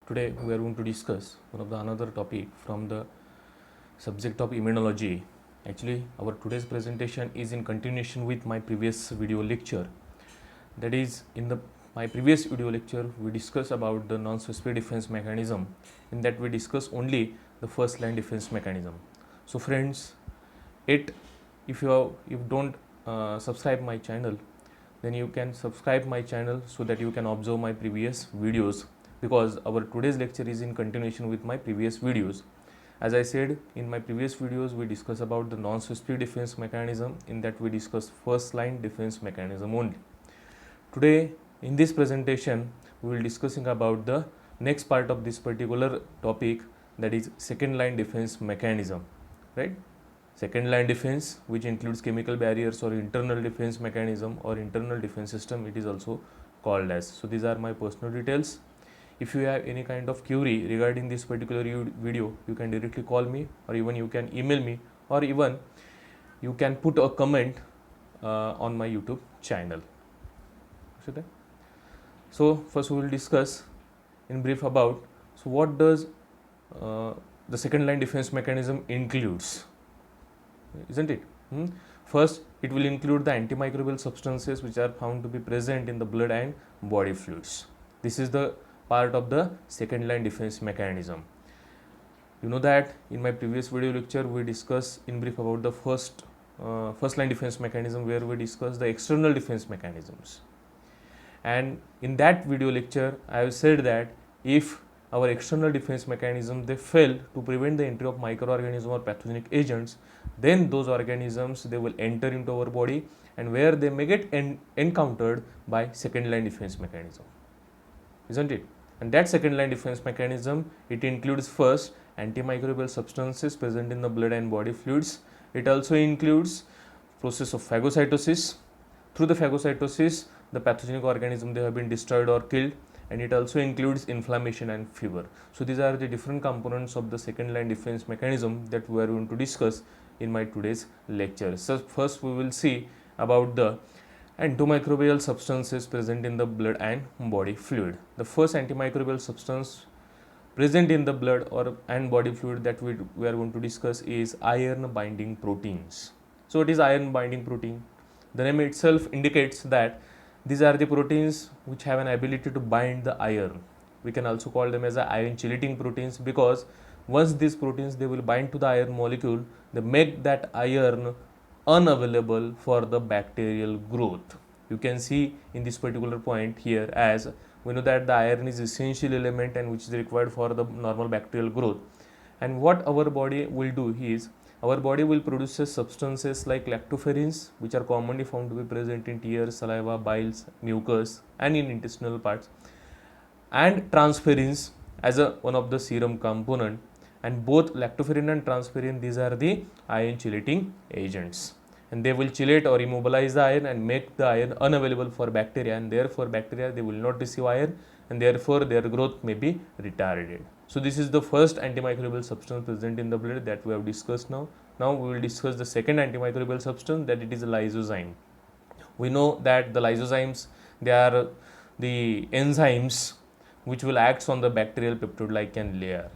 Today we are going to discuss one of the another topic from the subject of immunology. Actually, our today's presentation is in continuation with my previous video lecture. That is, in the my previous video lecture, we discussed about the non-specific defense mechanism. In that, we discuss only the first line defense mechanism. So, friends, if you don't subscribe my channel, then you can subscribe my channel so that you can observe my previous videos, because our today's lecture is in continuation with my previous videos. As I said, in my previous videos we discuss about the non-specific defense mechanism. In that we discuss first line defense mechanism only. Today in this presentation we will discussing about the next part of this particular topic, that is second line defense mechanism, right? Second line defense, which includes chemical barriers or internal defense mechanism or internal defense system, it is also called as. So these are my personal details. If you have any kind of query regarding this particular video, you can directly call me, or even you can email me, or even you can put a comment on my YouTube channel. So first we will discuss in brief about what does the second line defense mechanism includes, isn't it? First, it will include the antimicrobial substances which are found to be present in the blood and body fluids. This is the part of the second line defense mechanism. You know that in my previous video lecture we discussed in brief about the first line defense mechanism, where we discussed the external defense mechanisms. And in that video lecture I have said that if our external defense mechanism they fail to prevent the entry of microorganisms or pathogenic agents, then those organisms they will enter into our body, and where they may get encountered by second line defense mechanism, isn't it? And that second line defense mechanism, it includes first antimicrobial substances present in the blood and body fluids. It also includes process of phagocytosis. Through the phagocytosis, the pathogenic organism they have been destroyed or killed, and it also includes inflammation and fever. So these are the different components of the second line defense mechanism that we are going to discuss in my today's lecture. So first we will see about the antimicrobial substances present in the blood and body fluid. The first antimicrobial substance present in the blood and body fluid that we are going to discuss is iron binding proteins. So it is iron binding protein. The name itself indicates that these are the proteins which have an ability to bind the iron. We can also call them as iron chelating proteins, because once these proteins they will bind to the iron molecule, they make that iron unavailable for the bacterial growth. You can see in this particular point here, as we know that the iron is essential element and which is required for the normal bacterial growth. And what our body will do is, our body will produce substances like lactoferrins, which are commonly found to be present in tears, saliva, biles, mucus, and in intestinal parts, and transferrins as one of the serum component. And both lactoferrin and transferrin, these are the iron chelating agents, and they will chelate or immobilize the iron and make the iron unavailable for bacteria, and therefore bacteria they will not receive iron, and therefore their growth may be retarded. So this is the first antimicrobial substance present in the blood that we have discussed now. Now we will discuss the second antimicrobial substance, that it is lysozyme. We know that the lysozymes, they are the enzymes which will act on the bacterial peptide-glycan layer.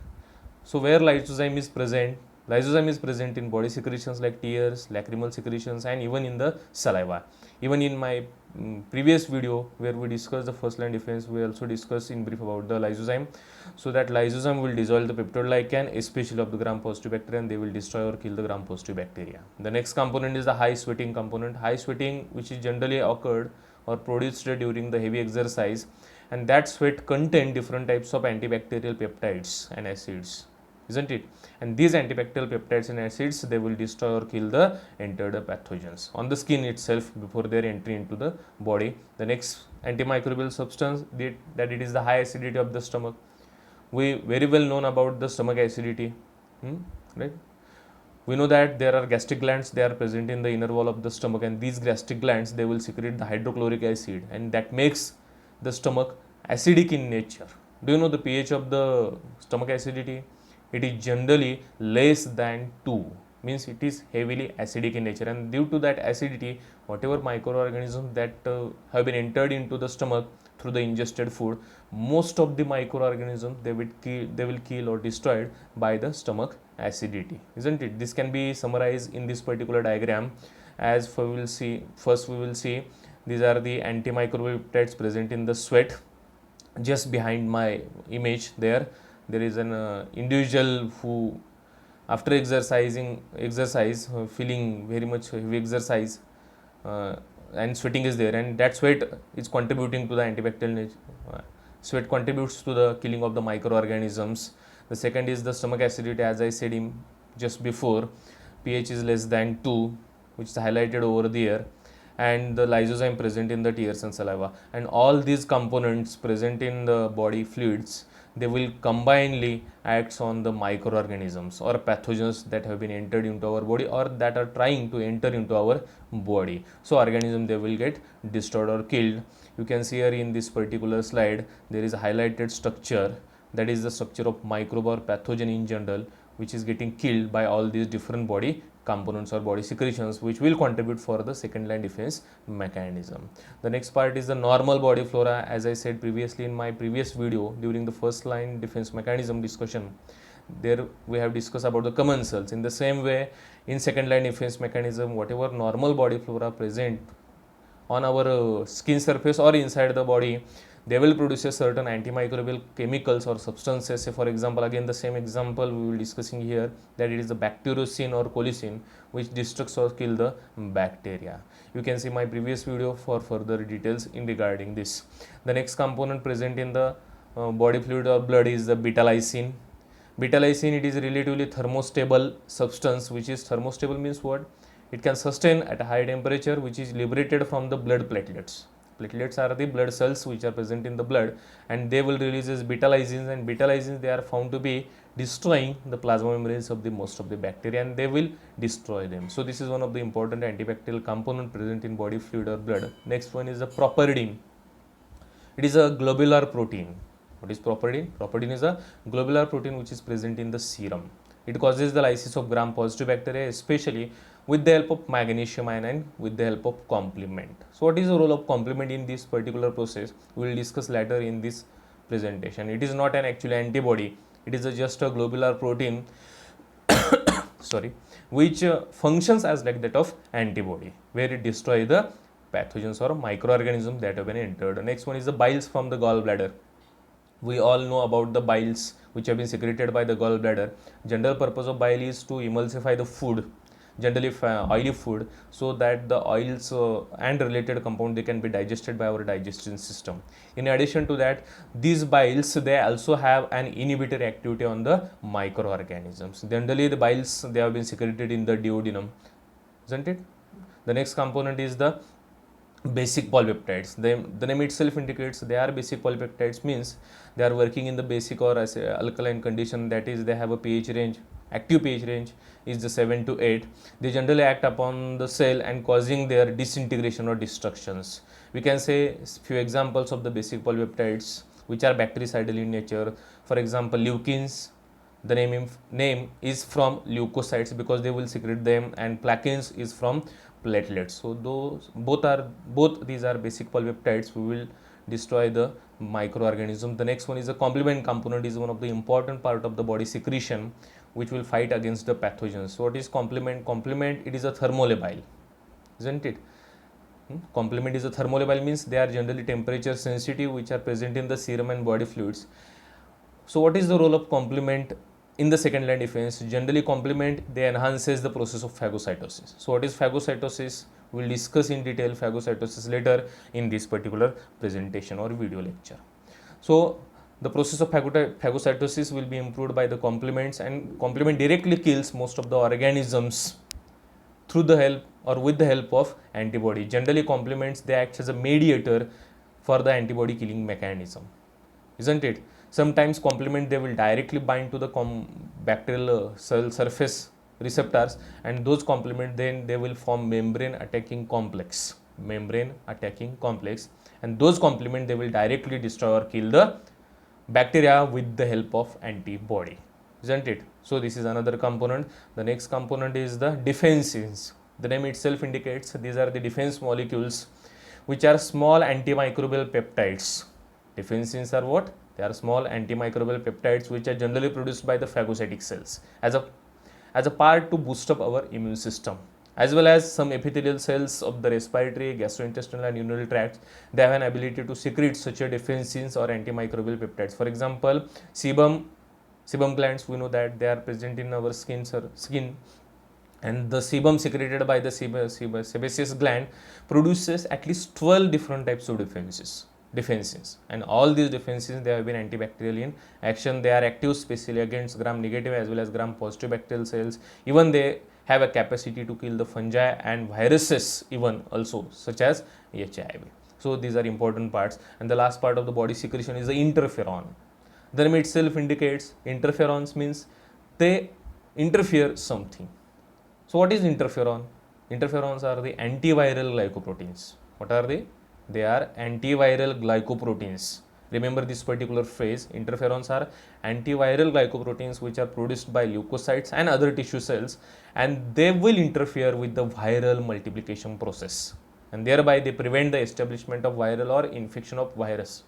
So where lysozyme is present in body secretions like tears, lacrimal secretions, and even in the saliva. Even in my previous video where we discussed the first line defense, we also discussed in brief about the lysozyme. So that lysozyme will dissolve the peptide-glycan, especially of the gram-positive bacteria, and they will destroy or kill the gram-positive bacteria. The next component is the high sweating component. High sweating, which is generally occurred or produced during the heavy exercise, and that sweat contain different types of antibacterial peptides and acids, isn't it? And these antibacterial peptides and acids, they will destroy or kill the entered pathogens on the skin itself before their entry into the body. The next antimicrobial substance, that it is the high acidity of the stomach. We very well known about the stomach acidity, right? We know that there are gastric glands, they are present in the inner wall of the stomach, and these gastric glands they will secrete the hydrochloric acid, and that makes the stomach acidic in nature. Do you know the pH of the stomach acidity? It is generally less than 2, means it is heavily acidic in nature, and due to that acidity, whatever microorganisms that have been entered into the stomach through the ingested food, most of the microorganisms they will kill or destroyed by the stomach acidity, isn't it? This can be summarized in this particular diagram. As we will see, first we will see these are the antimicrobial peptides present in the sweat. Just behind my image there is an individual who after exercise feeling very much heavy exercise, and sweating is there, and that sweat is contributing to the antibacterial sweat contributes to the killing of the microorganisms. The second is the stomach acidity, as I said in just before, pH is less than 2, which is highlighted over there, and the lysozyme present in the tears and saliva, and all these components present in the body fluids, they will combinedly acts on the microorganisms or pathogens that have been entered into our body or that are trying to enter into our body. So organism they will get destroyed or killed. You can see here in this particular slide there is a highlighted structure, that is the structure of microbe or pathogen in general, which is getting killed by all these different body components or body secretions, which will contribute for the second line defense mechanism. The next part is the normal body flora. As I said previously in my previous video during the first line defense mechanism discussion, there we have discussed about the common cells. In the same way, in second line defense mechanism, whatever normal body flora present on our skin surface or inside the body, they will produce a certain antimicrobial chemicals or substances. Say for example, again the same example we will discussing here, that it is the bacteriocin or colicin which destructs or kill the bacteria. You can see my previous video for further details in regarding this. The next component present in the body fluid or blood is the beta lysine. Beta lysine, it is relatively thermostable substance, which is thermostable means what? It can sustain at a high temperature, which is liberated from the blood platelets. Platelets are the blood cells which are present in the blood, and they will release as beta lysines, and beta lysines they are found to be destroying the plasma membranes of the most of the bacteria, and they will destroy them. So this is one of the important antibacterial component present in body fluid or blood. Next one is the properdin. It is a globular protein. What is properdin? Properdin is a globular protein which is present in the serum. It causes the lysis of gram-positive bacteria, especially with the help of magnesium ion and with the help of complement. So what is the role of complement in this particular process? We will discuss later in this presentation. It is not an actual antibody. It is just a globular protein sorry, which functions as like that of antibody, where it destroys the pathogens or microorganisms that have been entered. Next one is the biles from the gallbladder. We all know about the biles which have been secreted by the gallbladder. General purpose of bile is to emulsify the food, generally oily food, so that the oils and related compound they can be digested by our digestion system. In addition to that, these biles they also have an inhibitory activity on the microorganisms. Generally the biles they have been secreted in the duodenum, isn't it? The next component is the basic polypeptides. The name itself indicates they are basic polypeptides, means they are working in the basic or as a alkaline condition, that is they have a pH range, active pH range is the 7 to 8. They generally act upon the cell and causing their disintegration or destructions. We can say few examples of the basic polypeptides which are bactericidal in nature. For example, leucines, the name is from leukocytes because they will secrete them, and plaquenins is from platelets. So those both these are basic polypeptides. We will destroy the microorganism. The next one is a complement component, is one of the important part of the body secretion which will fight against the pathogens. So what is complement? Complement, it is a thermolabile, isn't it? Complement is a thermolabile, means they are generally temperature sensitive, which are present in the serum and body fluids. So what is the role of complement in the second line defense? Generally complement they enhances the process of phagocytosis. So what is phagocytosis? We will discuss in detail phagocytosis later in this particular presentation or video lecture. So the process of phagocytosis will be improved by the complements, and complement directly kills most of the organisms through the help or with the help of antibody. Generally complements they act as a mediator for the antibody killing mechanism, isn't it? Sometimes complement they will directly bind to the bacterial cell surface receptors, and those complement then they will form membrane attacking complex, and those complement they will directly destroy or kill the bacteria with the help of antibody, isn't it? So this is another component. The next component is the defensins. The name itself indicates these are the defense molecules which are small antimicrobial peptides. Defensins are what? They are small antimicrobial peptides which are generally produced by the phagocytic cells as a part to boost up our immune system, as well as some epithelial cells of the respiratory, gastrointestinal and urinary tracts. They have an ability to secrete such a defensins or antimicrobial peptides. For example, sebum glands, we know that they are present in our skin, and the sebum secreted by the sebaceous gland produces at least 12 different types of defensins, and all these defensins, they have been antibacterial in action. They are active especially against gram negative as well as gram positive bacterial cells. Even they have a capacity to kill the fungi and viruses even also, such as HIV. So these are important parts. And the last part of the body secretion is the interferon. The name itself indicates interferons means they interfere something. So what is interferon? Interferons are the antiviral glycoproteins. What are they? They are antiviral glycoproteins. Remember this particular phrase. Interferons are antiviral glycoproteins which are produced by leukocytes and other tissue cells, and they will interfere with the viral multiplication process, and thereby they prevent the establishment of viral or infection of virus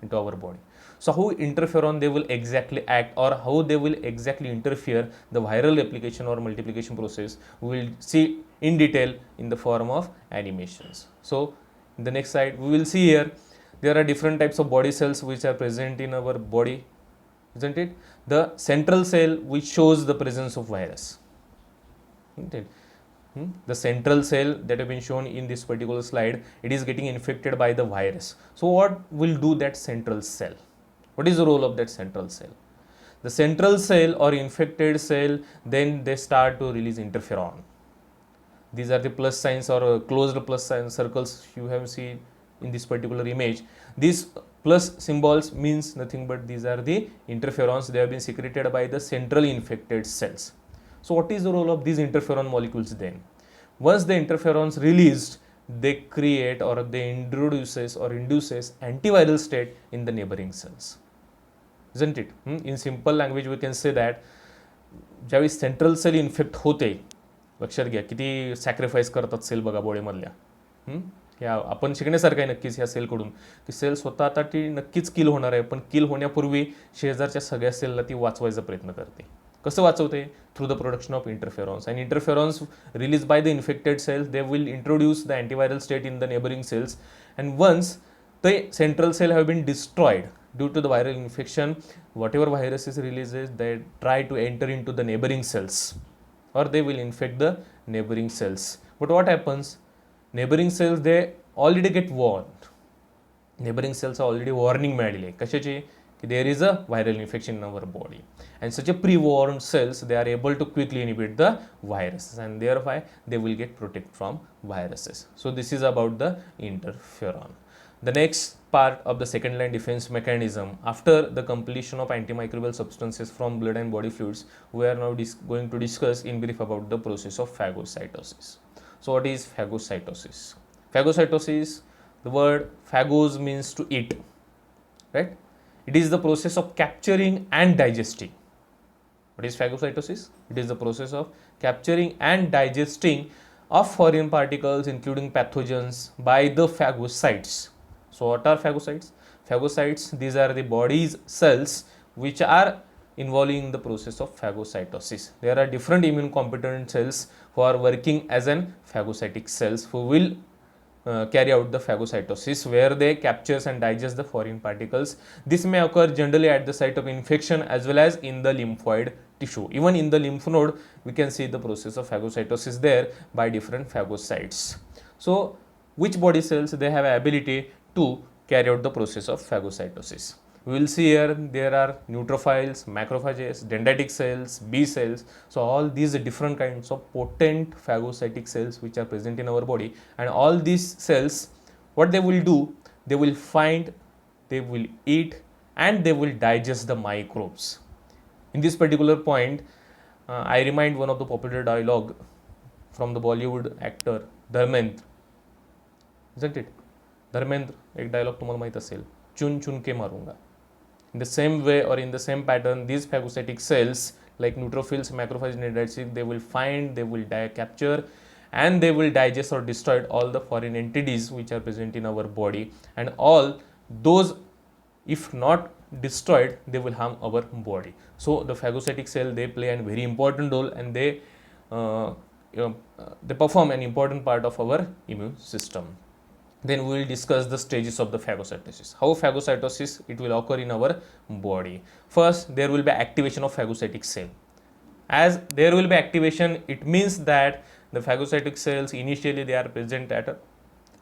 into our body. So how interferon they will exactly act, or how they will exactly interfere the viral replication or multiplication process, we will see in detail in the form of animations. So in the next slide we will see here there are different types of body cells which are present in our body, isn't it? The central cell which shows the presence of virus, isn't it? The central cell that have been shown in this particular slide, it is getting infected by the virus. So what will do that central cell? What is the role of that central cell? The central cell or infected cell, then they start to release interferon. These are the plus signs or closed plus sign circles you have seen in this particular image. These plus symbols means nothing but these are the interferons. They have been secreted by the central infected cells. So what is the role of these interferon molecules then? Once the interferons released, they create or they induces antiviral state in the neighboring cells, isn't it? In simple language we can say that ज्यावेळी central cell infect होते, लक्षात घ्या किती sacrifice करतात cell बघा बॉडीमधल्या. ह्या आपण शिकण्यासारखं आहे नक्कीच ह्या सेलकडून, की सेल स्वतः आता ती नक्कीच किल होणार आहे, पण किल होण्यापूर्वी शेजारच्या सगळ्या सेलला ती वाचवायचा प्रयत्न करते. कसं वाचवते? Through the production of interferons. And interferons released by the infected cells, they will introduce the antiviral state in the neighboring cells, and once the central cell have been destroyed due to the viral infection, whatever virus is released, they try to enter into the neighboring cells, or they will infect the neighboring cells. But what happens? Neighboring cells, they already get warned. Neighboring cells are already warning मिळालेली आहे. कशाची? There is a viral infection in our body, and such a pre-warned cells, they are able to quickly inhibit the viruses, and thereby they will get protect from viruses. So this is about the interferon. The next part of the second line defense mechanism, after the completion of antimicrobial substances from blood and body fluids, we are now going to discuss in brief about the process of phagocytosis. So what is phagocytosis? Phagocytosis, the word phagos means to eat, right? It is the process of capturing and digesting. What is phagocytosis? It is the process of capturing and digesting of foreign particles including pathogens by the phagocytes. So what are phagocytes? Phagocytes, these are the body's cells which are involving in the process of phagocytosis. There are different immune competent cells who are working as an phagocytic cells who will carry out the phagocytosis, where they captures and digest the foreign particles. This may occur generally at the site of infection as well as in the lymphoid tissue. Even in the lymph node we can see the process of phagocytosis there by different phagocytes. So which body cells they have ability to carry out the process of phagocytosis? We will see here there are neutrophils, macrophages, dendritic cells, B cells. So all these different kinds of potent phagocytic cells which are present in our body, and all these cells, what they will do, they will find, they will eat, and they will digest the microbes. In this particular point, I remind one of the popular dialogue from the Bollywood actor Dharmendra, isn't it? Dharmendra, एक dialogue तुम्हाला माहित असेल, चुन चुन के मारूंगा. In the same way or in the same pattern, these phagocytic cells like neutrophils, macrophages, dendritic, they will find, they will capture, and they will digest or destroy all the foreign entities which are present in our body, and all those If not destroyed, they will harm our body. So the phagocytic cell, they play a very important role, and they perform an important part of our immune system. Then we will discuss the stages of the phagocytosis. How phagocytosis it will occur in our body. First, there will be activation of phagocytic cell. As there will be activation, it means that the phagocytic cells initially they are present at a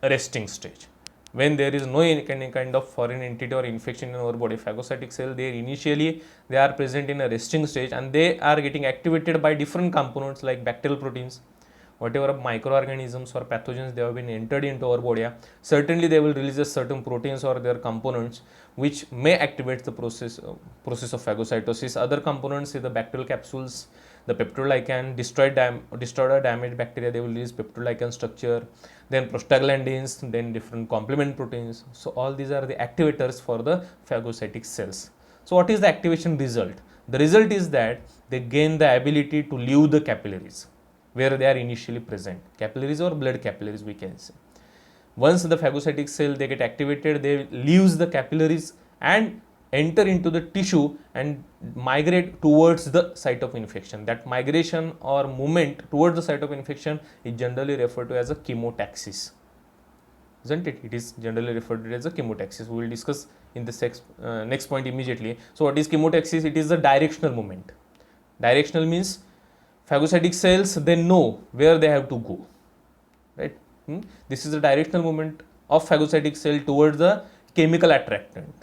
resting stage. When there is no any kind of foreign entity or infection in our body, phagocytic cell, they initially they are present in a resting stage, and they are getting activated by different components like bacterial proteins, whatever microorganisms or pathogens they have been entered into our body. Certainly they will release certain proteins or their components which may activate the process of phagocytosis. Other components, say the bacterial capsules, the peptidoglycan, destroyed or damaged bacteria, they will release peptidoglycan structure, then prostaglandins, then different complement proteins. So all these are the activators for the phagocytic cells. So what is the activation result? The result is that they gain the ability to leave the capillaries where they are initially present, capillaries or blood capillaries we can say. Once the phagocytic cell they get activated, they leaves the capillaries and enter into the tissue and migrate towards the site of infection. That migration or movement towards the site of infection is generally referred to as a chemotaxis, isn't it? It is generally referred to as a chemotaxis. We will discuss in the next point immediately. So what is chemotaxis? It is the directional movement. Directional means phagocytic cells, they know where they have to go, right? This is the directional movement of phagocytic cell towards the chemical attractant.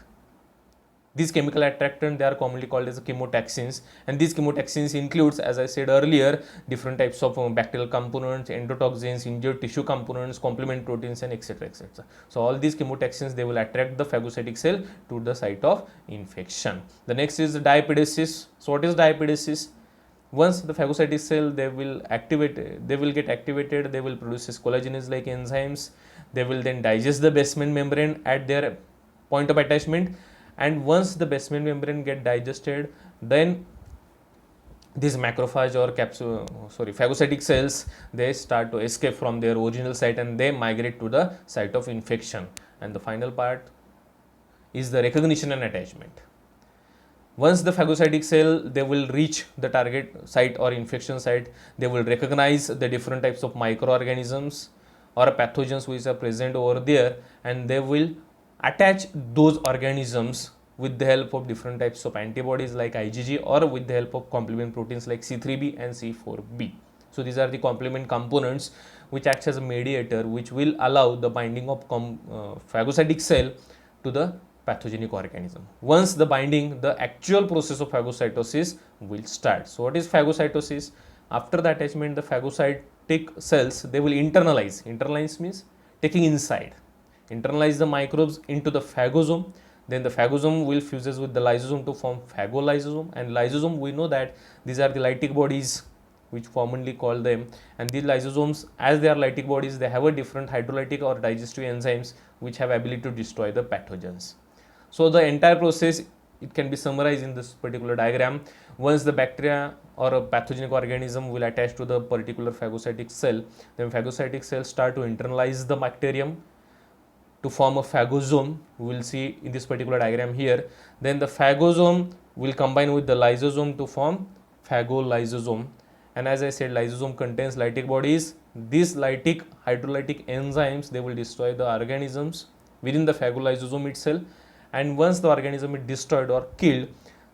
These chemical attractant, they are commonly called as chemotaxins, and these chemotaxins includes, as I said earlier, different types of bacterial components, endotoxins, injured tissue components, complement proteins, and etc. etc. So all these chemotaxins, they will attract the phagocytic cell to the site of infection. The next is diapedesis. So what is diapedesis? Once the phagocytic cell they will get activated, they will produce collagenase like enzymes. They will then digest the basement membrane at their point of attachment, and once the basement membrane get digested, then these macrophage or phagocytic cells, they start to escape from their original site and they migrate to the site of infection. And the final part is the recognition and attachment. Once the phagocytic cell they will reach the target site or infection site, they will recognize the different types of microorganisms or pathogens which are present over there, and they will attach those organisms with the help of different types of antibodies like IgG, or with the help of complement proteins like C3b and C4b. So these are the complement components which acts as a mediator, which will allow the binding of phagocytic cell to the pathogenic organism. Once the binding, the actual process of phagocytosis will start. So what is phagocytosis? After the attachment, the phagocytic cells, they will internalize. Internalize means taking inside. Internalize the microbes into the phagosome. Then the phagosome will fuses with the lysosome to form phagolysosome. And lysosome, we know that these are the lytic bodies which commonly call them. And these lysosomes, as they are lytic bodies, they have a different hydrolytic or digestive enzymes which have ability to destroy the pathogens. So the entire process, it can be summarized in this particular diagram. Once the bacteria or a pathogenic organism will attach to the particular phagocytic cell, then phagocytic cells start to internalize the bacterium to form a phagosome. We will see in this particular diagram here. Then the phagosome will combine with the lysosome to form phagolysosome. And as I said, lysosome contains lytic bodies. These lytic hydrolytic enzymes, they will destroy the organisms within the phagolysosome itself. And once the organism is destroyed or killed,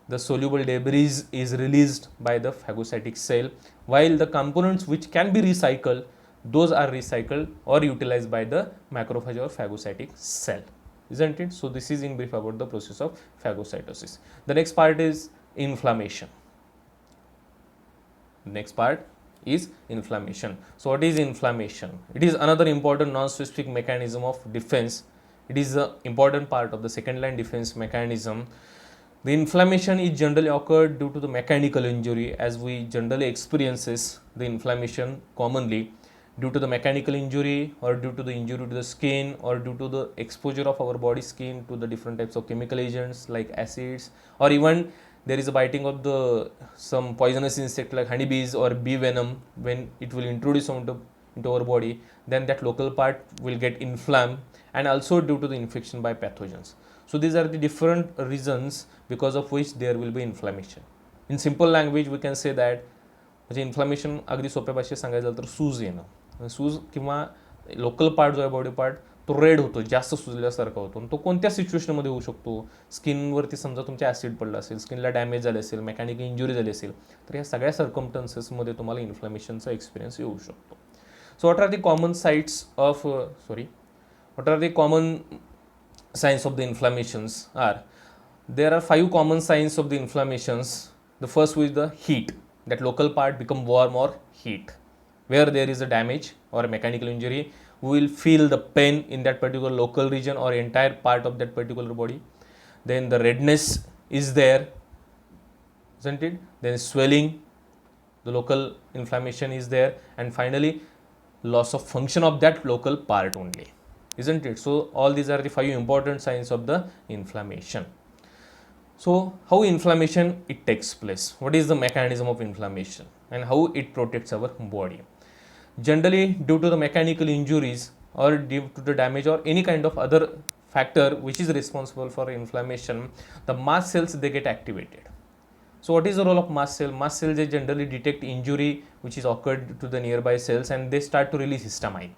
the soluble debris is released by the phagocytic cell, while the components which can be recycled, those are recycled or utilized by the macrophage or phagocytic cell, isn't it? So this is in brief about the process of phagocytosis. The next part is inflammation. Next part is inflammation. So what is inflammation? It is another important non-specific mechanism of defense. It is an important part of the second line defense mechanism. The inflammation is generally occurred due to the mechanical injury, as we generally experiences the inflammation commonly due to the mechanical injury, or due to the injury to the skin, or due to the exposure of our body skin to the different types of chemical agents like acids, or even there is a biting of some poisonous insect like honeybees or bee venom. When it will introduce into our body, then that local part will get inflamed, and also due to the infection by pathogens. So these are the different reasons because of which there will be inflammation. In simple language we can say that म्हणजे inflammation अगदी सोप्या भाषेत सांगायचं झालं तर सूज येणं, सूज किंवा local part जो आहे बॉडी पार्ट तो रेड होतो, जास्त सुजल्यासारखा होतो. तो कोणत्या सिच्युएशनमध्ये होऊ शकतो? स्किनवरती समजा तुमच्या ॲसिड पडलं असेल, स्किनला डॅमेज झाले असेल, मेकॅनिकल इंजुरी झाली असेल, तर या सगळ्या सर्कमस्टन्सेसमध्ये तुम्हाला इन्फ्लामेशनचा एक्सपिरियन्स येऊ शकतो. So what are the common sites of what are the common signs of the inflammations are? There are 5 common signs of the inflammations. The first is the heat, that local part become warm or heat. Where there is a damage or a mechanical injury, we will feel the pain in that particular local region or entire part of that particular body. Then the redness is there, isn't it? Then swelling, the local inflammation is there, and finally loss of function of that local part only, isn't it? So all these are the 5 important signs of the inflammation. So how inflammation it takes place, what is the mechanism of inflammation, and how it protects our body? Generally due to the mechanical injuries or due to the damage or any kind of other factor which is responsible for inflammation, the mast cells they get activated. So what is the role of mast cell? Mast cells they generally detect injury which is occurred to the nearby cells and they start to release histamine,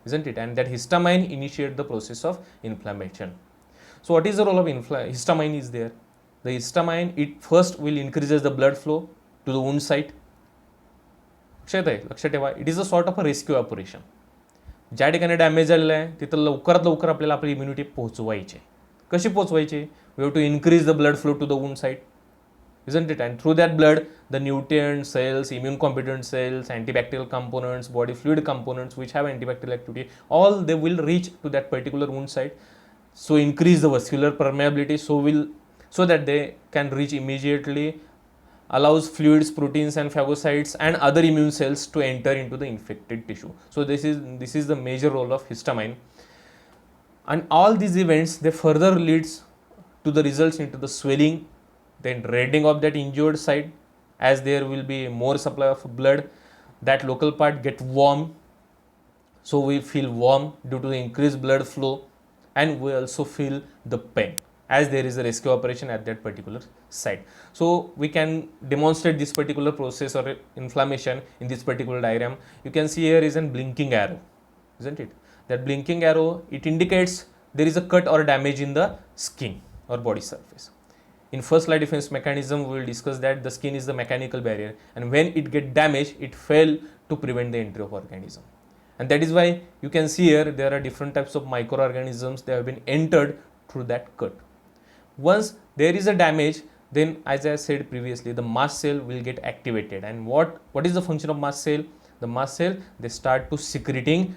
isn't it? And that histamine initiate the process of inflammation. So what is the role of histamine is there? The histamine it first will increases the blood flow to the wound site. लक्षात ठेवा, it is a sort of a rescue operation. ज्या ठिकाणी damage झालेलं आहे तिथं लवकरात लवकर आपल्याला आपली इम्युनिटी पोहोचवायची. कशी पोहोचवायची? We have to increase the blood flow to the wound site, isn't it? And through that blood the nutrient cells, immune competent cells, antibacterial components, body fluid components which have antibacterial activity, all they will reach to that particular wound site. So increase the vascular permeability so that they can reach immediately, allows fluids, proteins and phagocytes and other immune cells to enter into the infected tissue. So this is the major role of histamine. And all these events they further leads to the results into the swelling, then reddening of that injured site, as there will be more supply of blood, that local part get warm, so we feel warm due to the increased blood flow, and we also feel the pain as there is a rescue operation at that particular site. So we can demonstrate this particular process or inflammation in this particular diagram. You can see here is a blinking arrow, isn't it? That blinking arrow it indicates there is a cut or damage in the skin or body surface. In first line defense mechanism we will discuss that the skin is the mechanical barrier, and when it get damaged it fail to prevent the entry of organism, and that is why you can see here there are different types of microorganisms that have been entered through that cut. Once there is a damage, then as I said previously the mast cell will get activated, and what is the function of mast cell? The mast cell they start to secreting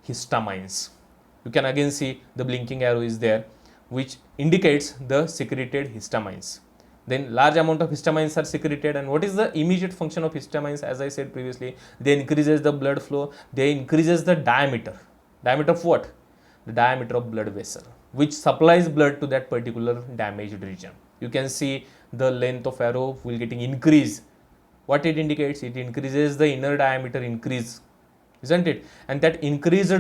histamines. You can again see the blinking arrow is there which indicates the secreted histamines. Then large amount of histamines are secreted, and what is the immediate function of histamines? As I said previously, they increases the blood flow, they increases the diameter of what? The diameter of blood vessel which supplies blood to that particular damaged region. You can see the length of arrow will getting increased. What it indicates? It increases the inner diameter increase, isn't it? And that increased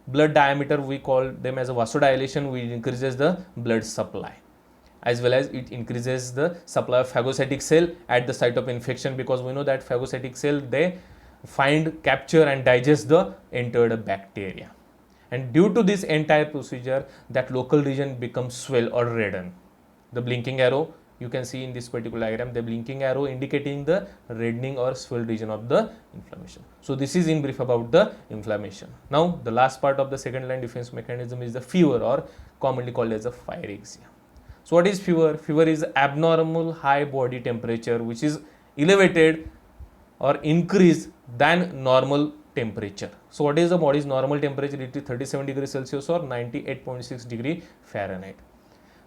blood diameter we call them as a vasodilation, which increases the blood supply, as well as it increases the supply of phagocytic cell at the site of infection, because we know that phagocytic cell they find, capture and digest the entered bacteria, and due to this entire procedure that local region becomes swell or redden. The blinking arrow you can see in this particular diagram, the blinking arrow indicating the reddening or swelled region of the inflammation. So this is in brief about the inflammation. Now the last part of the second line defense mechanism is the fever, or commonly called as a pyrexia. So what is fever? Fever is abnormal high body temperature which is elevated or increased than normal temperature. So what is the body's normal temperature? It is 37 degrees Celsius or 98.6 degree Fahrenheit.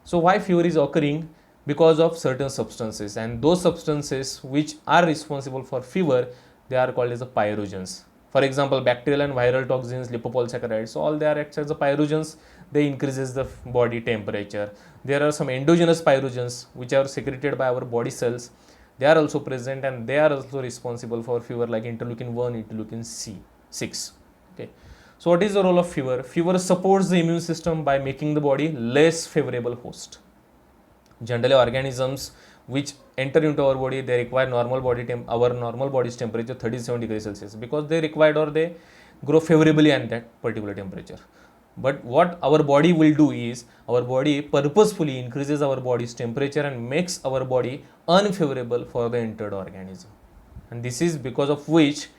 So why fever is occurring? Because of certain substances, and those substances which are responsible for fever they are called as the pyrogens. For example, bacterial and viral toxins, lipopolysaccharides, so all they are acts as the pyrogens, they increases the body temperature. There are some endogenous pyrogens which are secreted by our body cells, they are also present, and they are also responsible for fever, like interleukin 1, interleukin 6. Okay, So what is the role of fever? Fever supports the immune system by making the body less favorable host. Generally, organisms which enter into our body, they require our normal body's temperature 37 degrees Celsius, because they required or they grow favorably at that particular temperature. But what our body will do is, our body purposefully increases our body's temperature and makes our body unfavorable for the entered organism. And this is because of which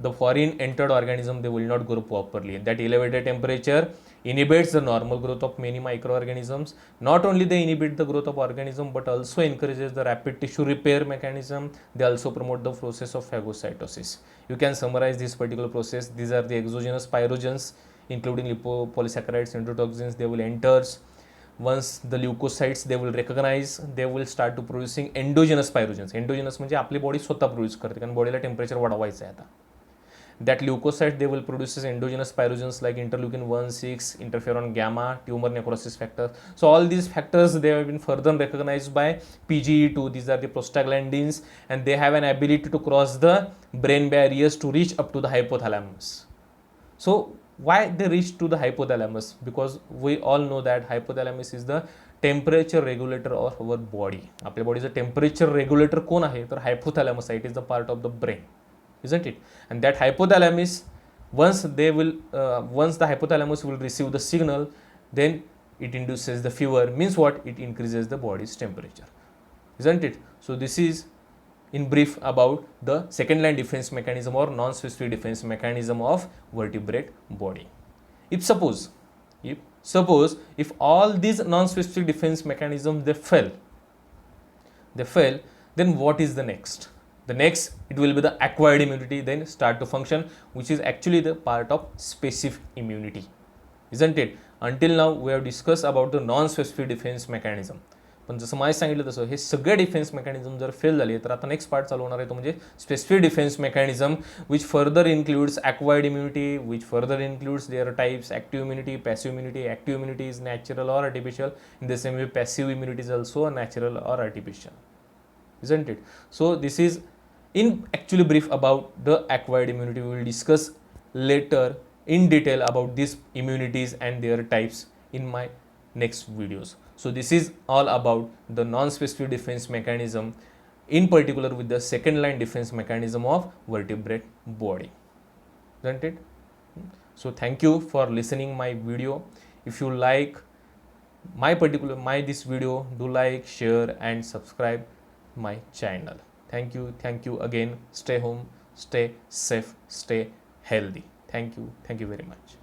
the foreign entered organism, they will not grow properly. That elevated temperature inhibits the normal growth of many microorganisms. Not only they inhibit the growth of organism, but also encourages the rapid tissue repair mechanism. They also promote the process of phagocytosis. You can summarize this particular process. These are the exogenous pyrogens, including lipopolysaccharides, endotoxins. They will enter. Once the leukocytes they will recognize, they will start to producing endogenous pyrogens. Endogenous म्हणजे आपली body स्वतः produce करते, कारण बॉडीला temperature वाढवायचं आहे आता. That leukocyte they will produce endogenous pyrogens like interleukin 1, 6, interferon gamma, tumor necrosis factors. So all these factors, they have been further recognized by PGE2. These are the prostaglandins, and they have an ability to cross the brain barriers to reach up to the hypothalamus. So why they reach to the hypothalamus? Because we all know that hypothalamus is the temperature regulator of our body. आपल्या बॉडीचं temperature regulator कोण आहे तर hypothalamus आहे. It is the part of the brain, isn't it? And that hypothalamus, once the hypothalamus will receive the signal, then it induces the fever. Means what? It increases the body's temperature, isn't it? So this is in brief about the second line defense mechanism or non-specific defense mechanism of vertebrate body. If suppose if all these non-specific defense mechanisms they fail, then what is the next? The next, it will be the acquired immunity then start to function, which is actually the part of specific immunity, isn't it? Until now we have discussed about the non-specific defense mechanism. पण जसं मला सांगितलं तसं हे सगळे defence mechanism जर fail झाले तर आता नेक्स्ट पार्ट चालू होणार आहे तो म्हणजे specific defence mechanism, which further includes acquired immunity, which further includes their types: active immunity, passive immunity. Active immunity is natural or artificial. In the same way, passive immunity is also natural or artificial, isn't it? So this is in actually brief about the acquired immunity. We will discuss later in detail about these immunities and their types in my next videos. So this is all about the non-specific defense mechanism, in particular with the second line defense mechanism of vertebrate body, isn't it? So thank you for listening my video. If you like this video, do like, share and subscribe my channel. Thank you again. Stay home, stay safe, stay healthy. Thank you very much.